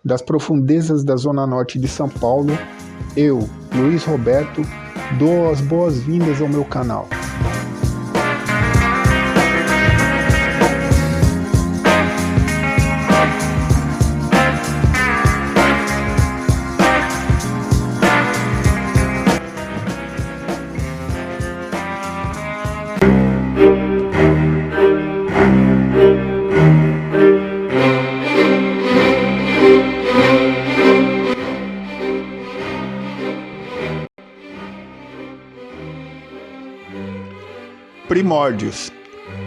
das profundezas da Zona Norte de São Paulo, eu, Luiz Roberto, dou as boas-vindas ao meu canal. Primórdios.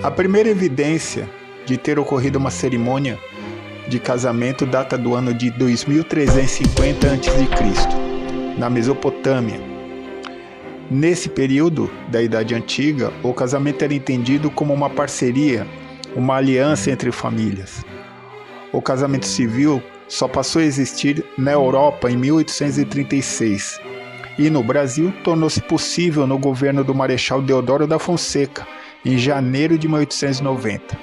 A primeira evidência de ter ocorrido uma cerimônia de casamento data do ano de 2350 a.C., na Mesopotâmia. Nesse período da Idade Antiga, o casamento era entendido como uma parceria, uma aliança entre famílias. O casamento civil só passou a existir na Europa em 1836. E no Brasil tornou-se possível no governo do Marechal Deodoro da Fonseca, em janeiro de 1890.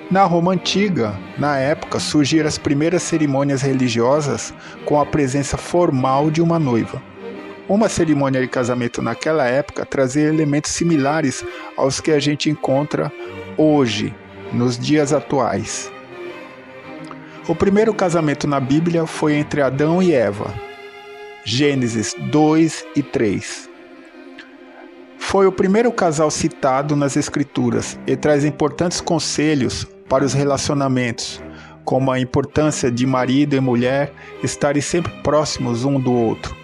Na Roma Antiga, na época, surgiram as primeiras cerimônias religiosas com a presença formal de uma noiva. Uma cerimônia de casamento naquela época trazia elementos similares aos que a gente encontra hoje, nos dias atuais. O primeiro casamento na Bíblia foi entre Adão e Eva. Gênesis 2 e 3. Foi o primeiro casal citado nas Escrituras e traz importantes conselhos para os relacionamentos, como a importância de marido e mulher estarem sempre próximos um do outro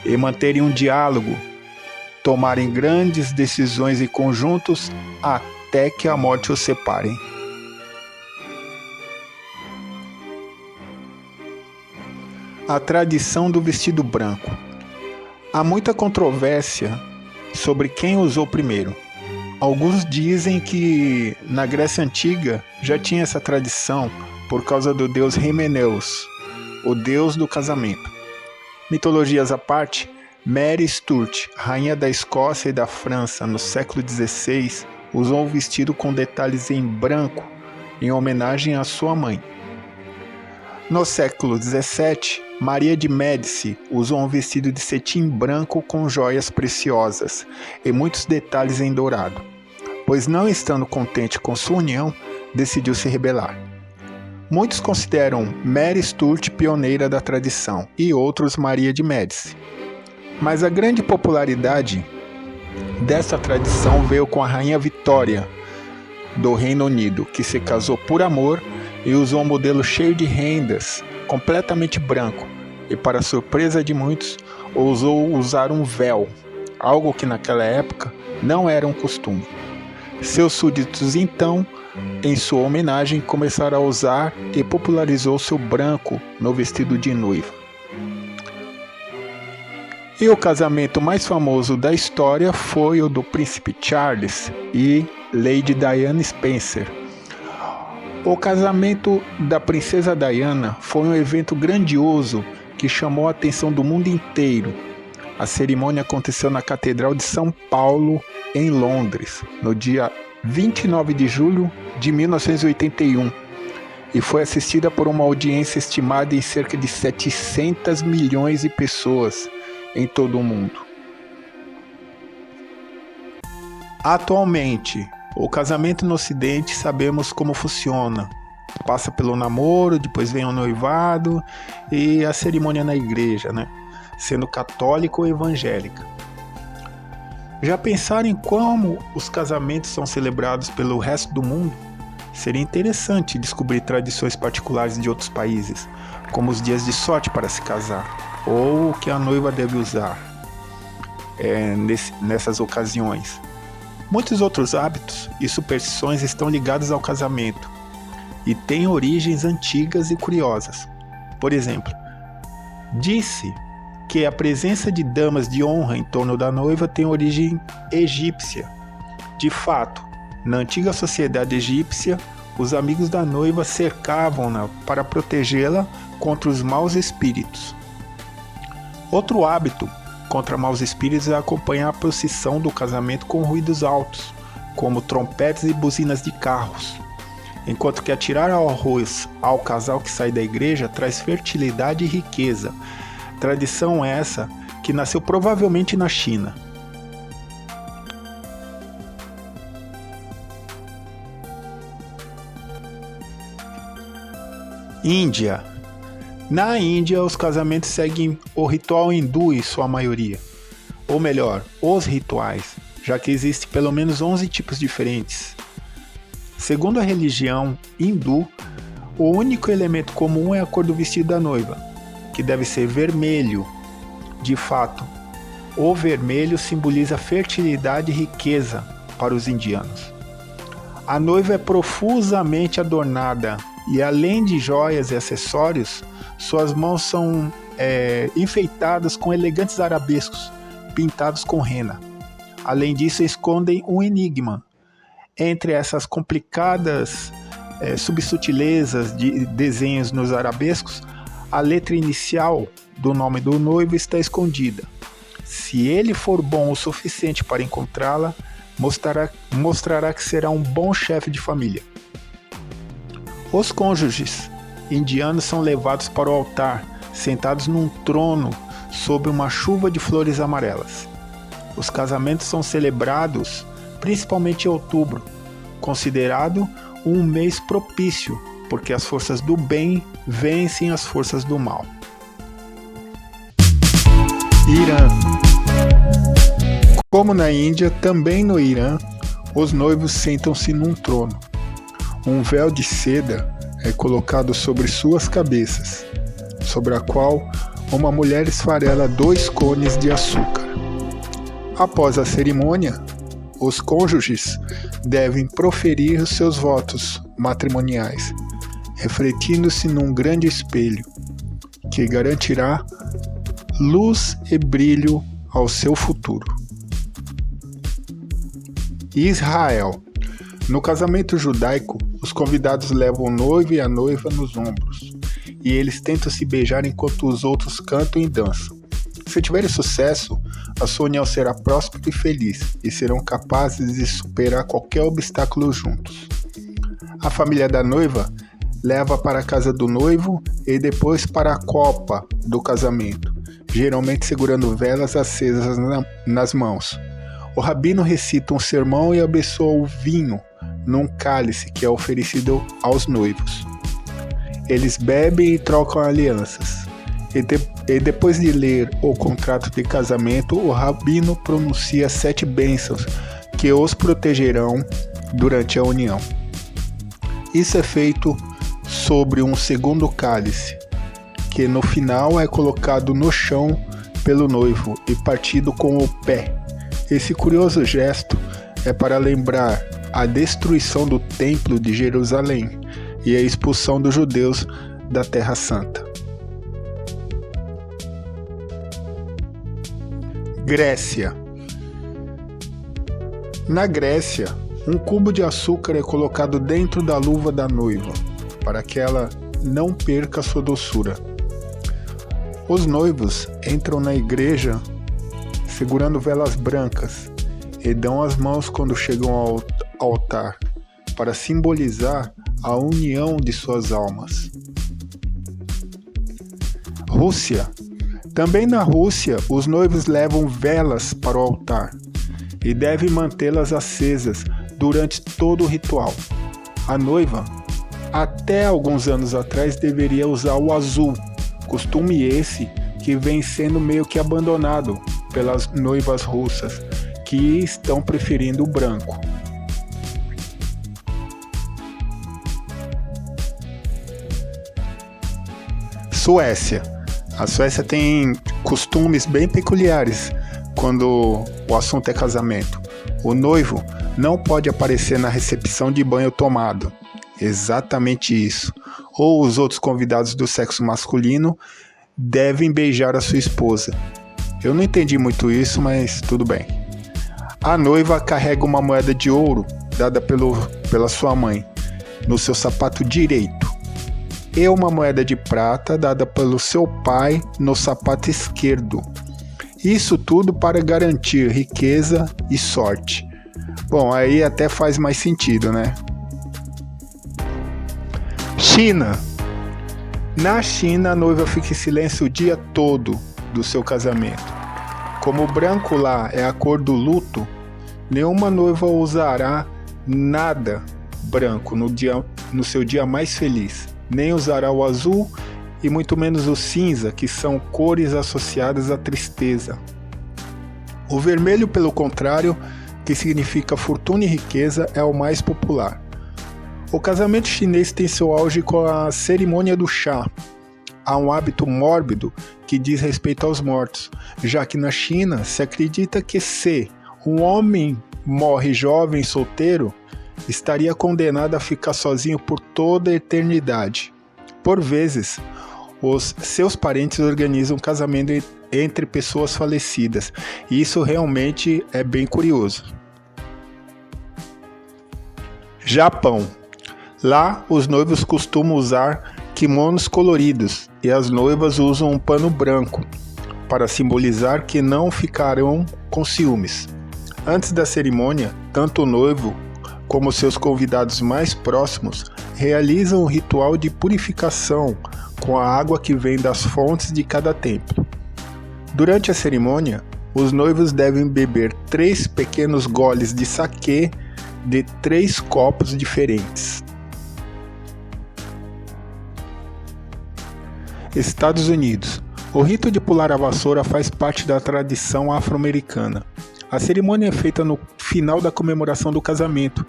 e manterem um diálogo, tomarem grandes decisões em conjuntos até que a morte os separe. A tradição do vestido branco. Há muita controvérsia sobre quem usou primeiro. Alguns dizem que na Grécia Antiga já tinha essa tradição por causa do deus Himeneus, o deus do casamento. Mitologias à parte, Mary Stuart, rainha da Escócia e da França no século XVI, usou um vestido com detalhes em branco em homenagem à sua mãe. No século XVII, Maria de Médici usou um vestido de cetim branco com joias preciosas e muitos detalhes em dourado, pois não estando contente com sua união, decidiu se rebelar. Muitos consideram Mary Stuart pioneira da tradição e outros Maria de Médici. Mas a grande popularidade dessa tradição veio com a Rainha Vitória, do Reino Unido, que se casou por amor e usou um modelo cheio de rendas, completamente branco, e para surpresa de muitos, ousou usar um véu, algo que naquela época não era um costume. Seus súditos então, em sua homenagem, começaram a usar e popularizou-se o branco no vestido de noiva. E o casamento mais famoso da história foi o do príncipe Charles e Lady Diana Spencer. O casamento da princesa Diana foi um evento grandioso que chamou a atenção do mundo inteiro. A cerimônia aconteceu na Catedral de São Paulo, em Londres, no dia 29 de julho de 1981, e foi assistida por uma audiência estimada em cerca de 700 milhões de pessoas em todo o mundo. Atualmente, o casamento no Ocidente sabemos como funciona. Passa pelo namoro, depois vem o noivado e a cerimônia na igreja, sendo católica ou evangélica. Já pensaram em como os casamentos são celebrados pelo resto do mundo? Seria interessante descobrir tradições particulares de outros países, como os dias de sorte para se casar, ou o que a noiva deve usar nessas ocasiões. Muitos outros hábitos e superstições estão ligados ao casamento e têm origens antigas e curiosas. Por exemplo, disse que a presença de damas de honra em torno da noiva tem origem egípcia. De fato, na antiga sociedade egípcia, os amigos da noiva cercavam-na para protegê-la contra os maus espíritos. Outro hábito contra maus espíritos é acompanhar a procissão do casamento com ruídos altos, como trompetes e buzinas de carros. enquanto que atirar arroz ao casal que sai da igreja traz fertilidade e riqueza. Tradição essa que nasceu provavelmente na China. Índia. Na Índia, os casamentos seguem o ritual hindu em sua maioria. Ou melhor, os rituais, já que existem pelo menos 11 tipos diferentes. Segundo a religião hindu, o único elemento comum é a cor do vestido da noiva, que deve ser vermelho. De fato, o vermelho simboliza fertilidade e riqueza para os indianos. A noiva é profusamente adornada e, além de joias e acessórios, suas mãos são enfeitadas com elegantes arabescos pintados com rena. Além disso, escondem um enigma. Entre essas complicadas subsutilezas de desenhos nos arabescos, a letra inicial do nome do noivo está escondida. Se ele for bom o suficiente para encontrá-la, mostrará que será um bom chefe de família. Os cônjuges indianos são levados para o altar, sentados num trono sob uma chuva de flores amarelas. Os casamentos são celebrados principalmente em outubro, considerado um mês propício, porque as forças do bem vencem as forças do mal. Irã. Como na Índia, também no Irã, os noivos sentam-se num trono. Um véu de seda é colocado sobre suas cabeças, sobre a qual uma mulher esfarela 2 cones de açúcar. Após a cerimônia, os cônjuges devem proferir os seus votos matrimoniais, refletindo-se num grande espelho, que garantirá luz e brilho ao seu futuro. Israel. No casamento judaico, os convidados levam o noivo e a noiva nos ombros, e eles tentam se beijar enquanto os outros cantam e dançam. Se tiverem sucesso, a sua união será próspera e feliz, e serão capazes de superar qualquer obstáculo juntos. A família da noiva leva para a casa do noivo e depois para a copa do casamento, geralmente segurando velas acesas nas mãos. O rabino recita um sermão e abençoa o vinho num cálice que é oferecido aos noivos. Eles bebem e trocam alianças. E depois de ler o contrato de casamento, o rabino pronuncia 7 bênçãos que os protegerão durante a união. Isso é feito sobre um segundo cálice, que no final é colocado no chão pelo noivo e partido com o pé. Esse curioso gesto é para lembrar a destruição do Templo de Jerusalém e a expulsão dos judeus da Terra Santa. Grécia. Na Grécia, um cubo de açúcar é colocado dentro da luva da noiva, para que ela não perca sua doçura. Os noivos entram na igreja segurando velas brancas e dão as mãos quando chegam ao altar, para simbolizar a união de suas almas. Rússia. Também na Rússia, os noivos levam velas para o altar e devem mantê-las acesas durante todo o ritual. A noiva, até alguns anos atrás, deveria usar o azul, costume esse que vem sendo meio que abandonado pelas noivas russas, que estão preferindo o branco. Suécia. A Suécia tem costumes bem peculiares quando o assunto é casamento. O noivo não pode aparecer na recepção de banho tomado. Exatamente isso. Ou os outros convidados do sexo masculino devem beijar a sua esposa. Eu não entendi muito isso, mas tudo bem. A noiva carrega uma moeda de ouro dada pela sua mãe no seu sapato direito e uma moeda de prata dada pelo seu pai no sapato esquerdo. Isso tudo para garantir riqueza e sorte. Bom, aí até faz mais sentido, né? China. Na China, a noiva fica em silêncio o dia todo do seu casamento. Como o branco lá é a cor do luto, nenhuma noiva usará nada branco no seu dia mais feliz. Nem usará o azul e muito menos o cinza, que são cores associadas à tristeza. O vermelho, pelo contrário, que significa fortuna e riqueza, é o mais popular. O casamento chinês tem seu auge com a cerimônia do chá. Há um hábito mórbido que diz respeito aos mortos, já que na China se acredita que se um homem morre jovem e solteiro, estaria condenado a ficar sozinho por toda a eternidade. Por vezes, os seus parentes organizam um casamento entre pessoas falecidas, e isso realmente é bem curioso. Japão. Lá, os noivos costumam usar kimonos coloridos e as noivas usam um pano branco para simbolizar que não ficarão com ciúmes. Antes da cerimônia, tanto o noivo como seus convidados mais próximos realizam um ritual de purificação com a água que vem das fontes de cada templo. Durante a cerimônia, os noivos devem beber 3 pequenos goles de saquê de 3 copos diferentes. Estados Unidos. O rito de pular a vassoura faz parte da tradição afro-americana. A cerimônia é feita no final da comemoração do casamento,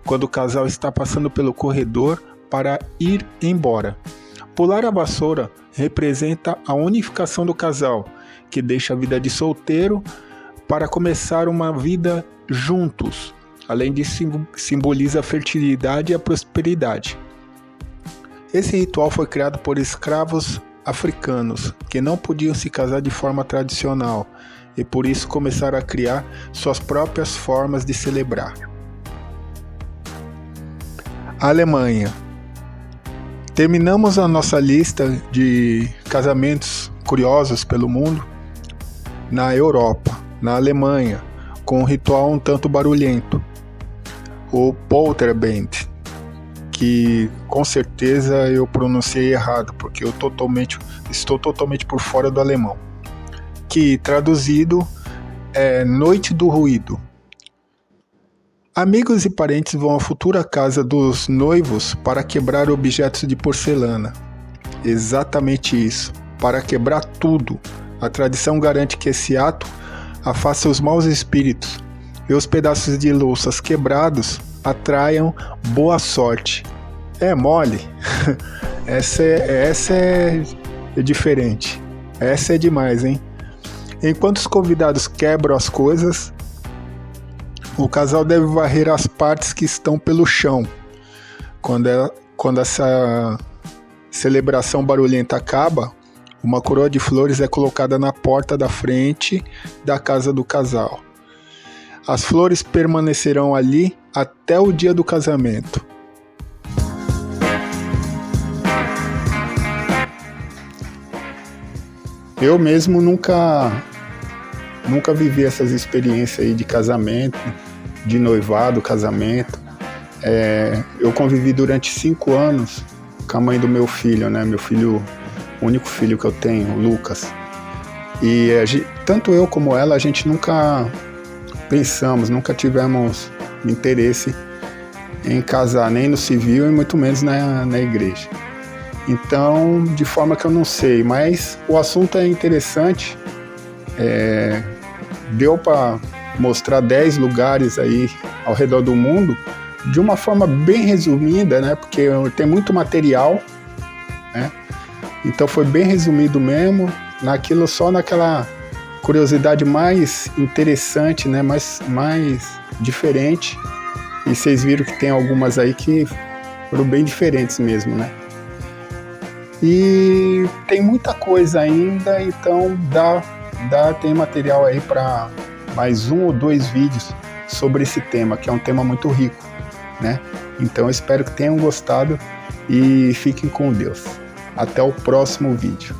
quando o casal está passando pelo corredor para ir embora. Pular a vassoura representa a unificação do casal, que deixa a vida de solteiro para começar uma vida juntos. Além disso, simboliza a fertilidade e a prosperidade. Esse ritual foi criado por escravos africanos que não podiam se casar de forma tradicional e por isso começaram a criar suas próprias formas de celebrar. Alemanha. Terminamos a nossa lista de casamentos curiosos pelo mundo na Europa, na Alemanha, com um ritual um tanto barulhento, o Polterband, que com certeza eu pronunciei errado, porque eu estou totalmente por fora do alemão, que traduzido é Noite do Ruído. Amigos e parentes vão à futura casa dos noivos para quebrar objetos de porcelana. Exatamente isso, para quebrar tudo. A tradição garante que esse ato afasta os maus espíritos e os pedaços de louças quebrados atraiam boa sorte. É mole? Essa é diferente. Essa é demais, hein? Enquanto os convidados quebram as coisas, o casal deve varrer as partes que estão pelo chão. Quando essa celebração barulhenta acaba, uma coroa de flores é colocada na porta da frente da casa do casal. As flores permanecerão ali até o dia do casamento. Eu mesmo nunca vivi essas experiências aí de casamento, de noivado, casamento. Eu convivi durante 5 anos com a mãe do meu filho, né? Meu filho, o único filho que eu tenho, o Lucas. E tanto eu como ela, a gente nunca tivemos interesse em casar, nem no civil e muito menos na igreja. Então, de forma que eu não sei, mas o assunto é interessante. Deu para mostrar 10 lugares aí ao redor do mundo de uma forma bem resumida, né? Porque tem muito material, né? Então foi bem resumido mesmo, só naquela curiosidade mais interessante, né? Mais diferente. E vocês viram que tem algumas aí que foram bem diferentes mesmo, né? E tem muita coisa ainda, então tem material aí para mais 1 ou 2 vídeos sobre esse tema, que é um tema muito rico, né? Então eu espero que tenham gostado e fiquem com Deus. Até o próximo vídeo.